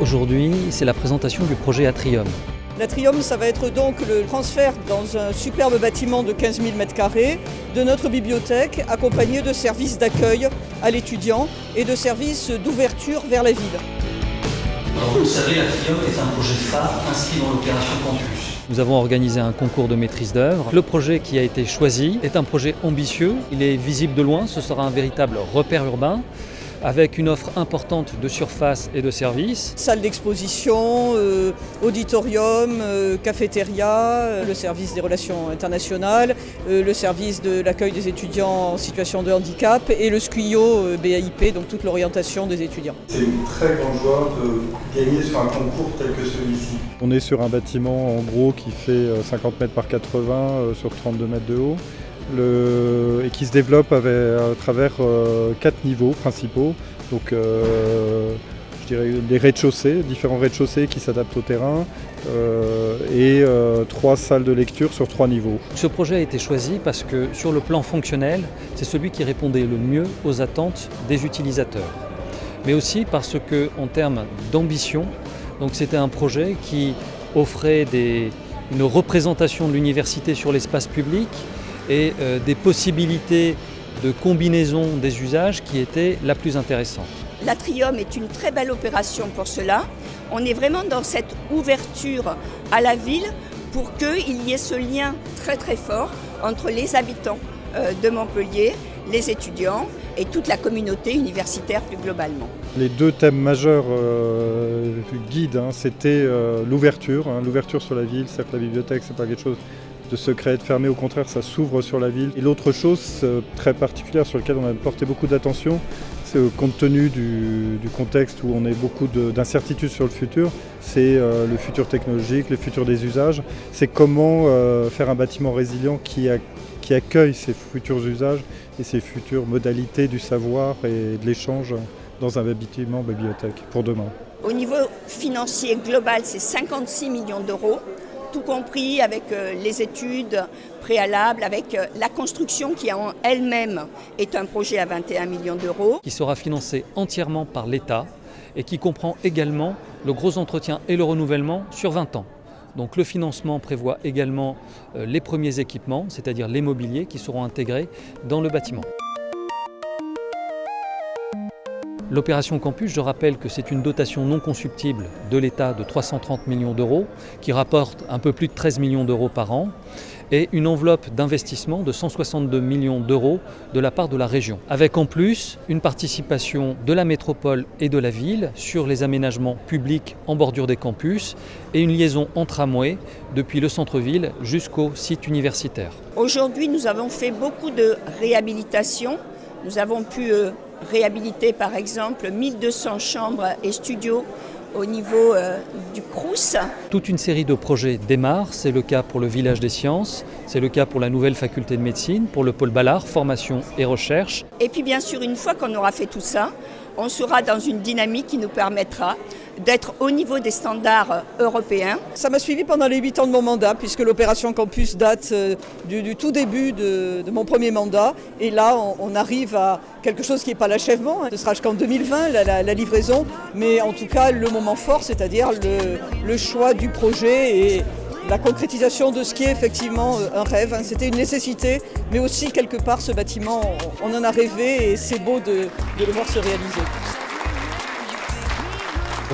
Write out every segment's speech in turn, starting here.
Aujourd'hui, c'est la présentation du projet Atrium. L'Atrium, ça va être donc le transfert dans un superbe bâtiment de 15 000 m² de notre bibliothèque, accompagné de services d'accueil à l'étudiant et de services d'ouverture vers la ville. Alors vous le savez, l'Atrium est un projet phare inscrit dans l'opération Campus. Nous avons organisé un concours de maîtrise d'œuvre. Le projet qui a été choisi est un projet ambitieux. Il est visible de loin, ce sera un véritable repère urbain, avec une offre importante de surface et de services. Salle d'exposition, auditorium, cafétéria, le service des relations internationales, le service de l'accueil des étudiants en situation de handicap et le SCUIO BAIP, donc toute l'orientation des étudiants. C'est une très grande joie de gagner sur un concours tel que celui-ci. On est sur un bâtiment en gros qui fait 50 mètres par 80 sur 32 mètres de haut. Et qui se développe à travers 4 niveaux principaux, donc je dirais les rez-de-chaussée, différents rez-de-chaussée qui s'adaptent au terrain, et 3 salles de lecture sur 3 niveaux. Ce projet a été choisi parce que sur le plan fonctionnel, c'est celui qui répondait le mieux aux attentes des utilisateurs, mais aussi parce qu'en termes d'ambition, c'était un projet qui offrait une représentation de l'université sur l'espace public, et des possibilités de combinaison des usages qui étaient la plus intéressante. L'Atrium est une très belle opération pour cela. On est vraiment dans cette ouverture à la ville pour qu'il y ait ce lien très très fort entre les habitants de Montpellier, les étudiants et toute la communauté universitaire plus globalement. Les 2 thèmes majeurs guides, c'était l'ouverture, l'ouverture sur la ville. C'est-à-dire que la bibliothèque, c'est pas quelque chose de secret, de fermé, au contraire ça s'ouvre sur la ville. Et l'autre chose très particulière sur laquelle on a porté beaucoup d'attention, c'est compte tenu du contexte où on a beaucoup d'incertitudes sur le futur, c'est le futur technologique, le futur des usages, c'est comment faire un bâtiment résilient qui accueille ces futurs usages et ces futures modalités du savoir et de l'échange dans un bâtiment bibliothèque pour demain. Au niveau financier global, c'est 56 millions d'euros. Tout compris avec les études préalables, avec la construction qui en elle-même est un projet à 21 millions d'euros. Qui sera financé entièrement par l'État et qui comprend également le gros entretien et le renouvellement sur 20 ans. Donc le financement prévoit également les premiers équipements, c'est-à-dire les mobiliers qui seront intégrés dans le bâtiment. L'opération Campus, je rappelle que c'est une dotation non consubtible de l'État de 330 millions d'euros qui rapporte un peu plus de 13 millions d'euros par an et une enveloppe d'investissement de 162 millions d'euros de la part de la région. Avec en plus une participation de la métropole et de la ville sur les aménagements publics en bordure des campus et une liaison en tramway depuis le centre-ville jusqu'au site universitaire. Aujourd'hui, nous avons fait beaucoup de réhabilitation. Nous avons pu réhabiliter par exemple 1200 chambres et studios au niveau du Crous. Toute une série de projets démarre, c'est le cas pour le Village des Sciences, c'est le cas pour la nouvelle faculté de médecine, pour le pôle Ballard, formation et recherche. Et puis bien sûr, une fois qu'on aura fait tout ça, on sera dans une dynamique qui nous permettra d'être au niveau des standards européens. Ça m'a suivi pendant les 8 ans de mon mandat, puisque l'opération Campus date du tout début de mon premier mandat. Et là, on arrive à quelque chose qui n'est pas l'achèvement. Ce sera jusqu'en 2020, la livraison. Mais en tout cas, le moment fort, c'est-à-dire le choix du projet et la concrétisation de ce qui est effectivement un rêve. C'était une nécessité, mais aussi quelque part, ce bâtiment, on en a rêvé et c'est beau de le voir se réaliser.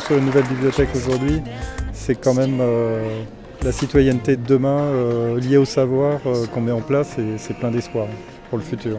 Sur une nouvelle bibliothèque aujourd'hui, c'est quand même la citoyenneté de demain liée au savoir qu'on met en place et c'est plein d'espoir pour le futur.